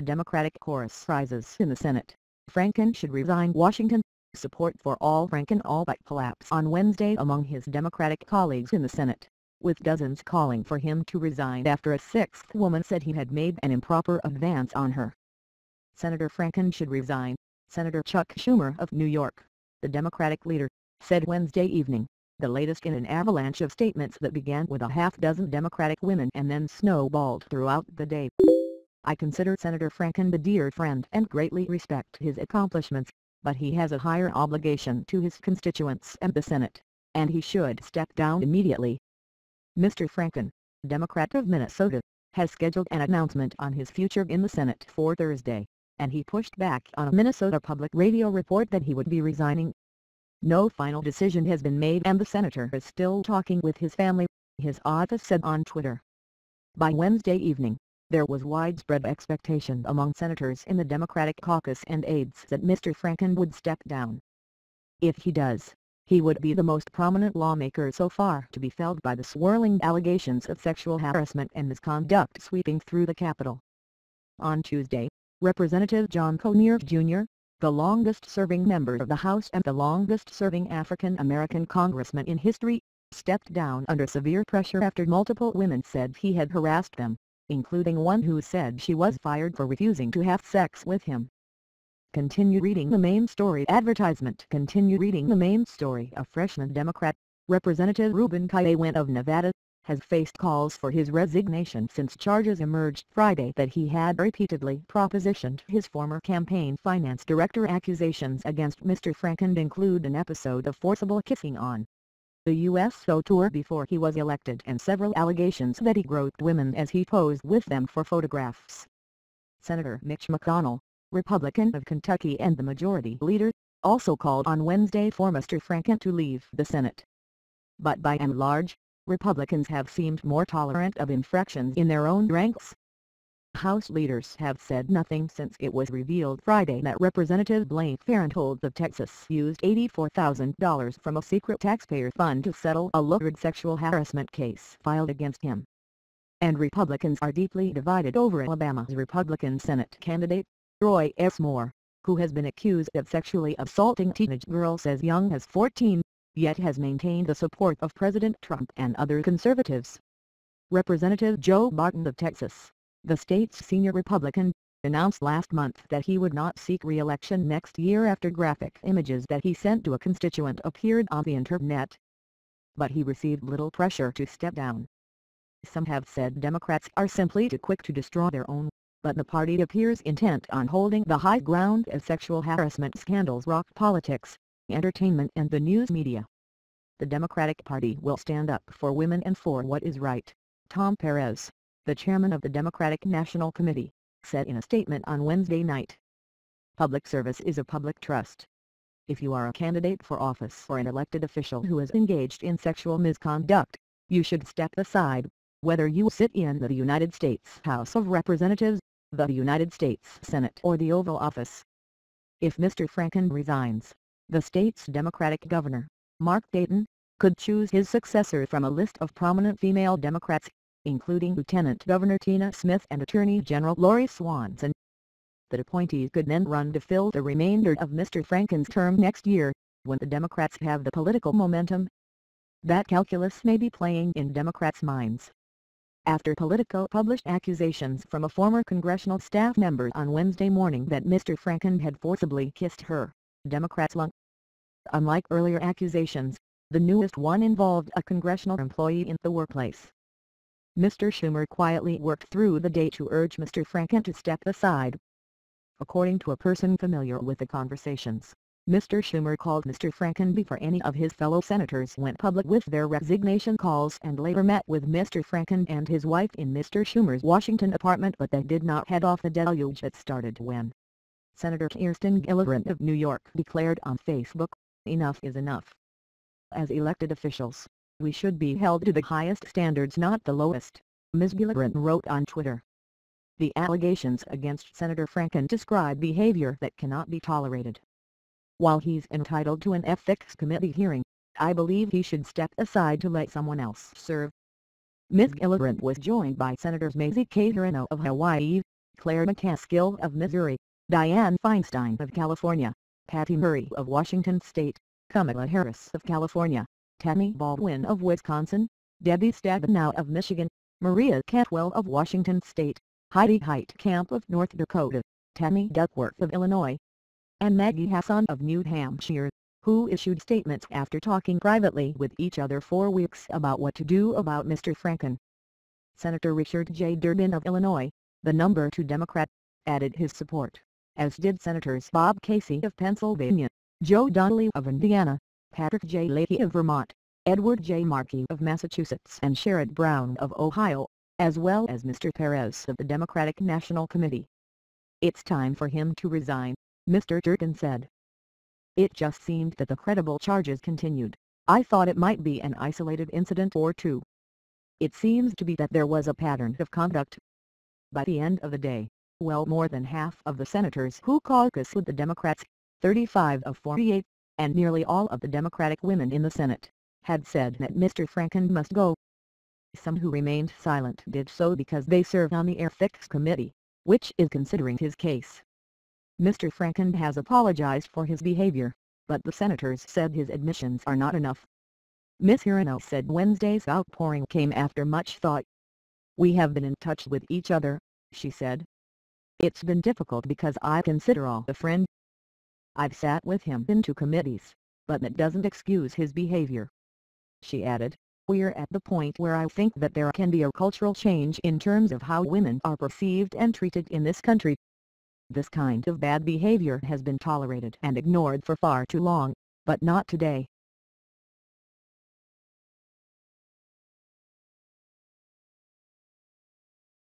The Democratic chorus rises in the Senate. Franken should resign. Washington. Support for all Franken all but collapse on Wednesday among his Democratic colleagues in the Senate, with dozens calling for him to resign after a sixth woman said he had made an improper advance on her. Senator Franken should resign, Senator Chuck Schumer of New York, the Democratic leader, said Wednesday evening, the latest in an avalanche of statements that began with a half-dozen Democratic women and then snowballed throughout the day. I consider Senator Franken a dear friend and greatly respect his accomplishments, but he has a higher obligation to his constituents and the Senate, and he should step down immediately. Mr. Franken, Democrat of Minnesota, has scheduled an announcement on his future in the Senate for Thursday, and he pushed back on a Minnesota Public Radio report that he would be resigning. No final decision has been made and the senator is still talking with his family, his office said on Twitter. By Wednesday evening, there was widespread expectation among senators in the Democratic caucus and aides that Mr. Franken would step down. If he does, he would be the most prominent lawmaker so far to be felled by the swirling allegations of sexual harassment and misconduct sweeping through the Capitol. On Tuesday, Representative John Conyers Jr., the longest-serving member of the House and the longest-serving African-American congressman in history, stepped down under severe pressure after multiple women said he had harassed them, including one who said she was fired for refusing to have sex with him. Continue reading the main story advertisement. Continue reading the main story. A freshman Democrat, Representative Ruben Kyawan of Nevada, has faced calls for his resignation since charges emerged Friday that he had repeatedly propositioned his former campaign finance director. Accusations against Mr. Franken include an episode of forcible kissing on the U.S. tour before he was elected and several allegations that he groped women as he posed with them for photographs. Senator Mitch McConnell, Republican of Kentucky and the majority leader, also called on Wednesday for Mr. Franken to leave the Senate. But by and large, Republicans have seemed more tolerant of infractions in their own ranks. House leaders have said nothing since it was revealed Friday that Representative Blaine Farenthold of Texas used $84,000 from a secret taxpayer fund to settle a lurid sexual harassment case filed against him. And Republicans are deeply divided over Alabama's Republican Senate candidate, Roy S. Moore, who has been accused of sexually assaulting teenage girls as young as 14, yet has maintained the support of President Trump and other conservatives. Representative Joe Barton of Texas, the state's senior Republican, announced last month that he would not seek re-election next year after graphic images that he sent to a constituent appeared on the internet. But he received little pressure to step down. Some have said Democrats are simply too quick to destroy their own, but the party appears intent on holding the high ground as sexual harassment scandals rock politics, entertainment and the news media. The Democratic Party will stand up for women and for what is right, Tom Perez, the chairman of the Democratic National Committee, said in a statement on Wednesday night. Public service is a public trust. If you are a candidate for office or an elected official who is engaged in sexual misconduct, you should step aside, whether you sit in the United States House of Representatives, the United States Senate or the Oval Office. If Mr. Franken resigns, the state's Democratic governor, Mark Dayton, could choose his successor from a list of prominent female Democrats, including Lieutenant Governor Tina Smith and Attorney General Lori Swanson. The appointees could then run to fill the remainder of Mr. Franken's term next year, when the Democrats have the political momentum. That calculus may be playing in Democrats' minds. After Politico published accusations from a former congressional staff member on Wednesday morning that Mr. Franken had forcibly kissed her, Democrats slunk. Unlike earlier accusations, the newest one involved a congressional employee in the workplace. Mr. Schumer quietly worked through the day to urge Mr. Franken to step aside. According to a person familiar with the conversations, Mr. Schumer called Mr. Franken before any of his fellow senators went public with their resignation calls and later met with Mr. Franken and his wife in Mr. Schumer's Washington apartment, but they did not head off the deluge that started when Senator Kirsten Gillibrand of New York declared on Facebook, "Enough is enough. As elected officials, we should be held to the highest standards, not the lowest," Ms. Gillibrand wrote on Twitter. The allegations against Senator Franken describe behavior that cannot be tolerated. While he's entitled to an ethics committee hearing, I believe he should step aside to let someone else serve. Ms. Gillibrand was joined by Senators Mazie K. Hirono of Hawaii, Claire McCaskill of Missouri, Dianne Feinstein of California, Patty Murray of Washington State, Kamala Harris of California, Tammy Baldwin of Wisconsin, Debbie Stabenow of Michigan, Maria Cantwell of Washington State, Heidi Heitkamp of North Dakota, Tammy Duckworth of Illinois, and Maggie Hassan of New Hampshire, who issued statements after talking privately with each other for weeks about what to do about Mr. Franken. Senator Richard J. Durbin of Illinois, the number 2 Democrat, added his support, as did Senators Bob Casey of Pennsylvania, Joe Donnelly of Indiana, Patrick J. Leahy of Vermont, Edward J. Markey of Massachusetts and Sherrod Brown of Ohio, as well as Mr. Perez of the Democratic National Committee. "It's time for him to resign," Mr. Durbin said. "It just seemed that the credible charges continued. I thought it might be an isolated incident or two. It seems to be that there was a pattern of conduct." By the end of the day, well more than half of the senators who caucus with the Democrats, 35 of 48, and nearly all of the Democratic women in the Senate, had said that Mr. Franken must go. Some who remained silent did so because they serve on the Ethics Committee, which is considering his case. Mr. Franken has apologized for his behavior, but the senators said his admissions are not enough. Ms. Hirano said Wednesday's outpouring came after much thought. "We have been in touch with each other," she said. "It's been difficult because I consider Al a friend. I've sat with him in 2 committees, but that doesn't excuse his behavior." She added, "We're at the point where I think that there can be a cultural change in terms of how women are perceived and treated in this country. This kind of bad behavior has been tolerated and ignored for far too long, but not today."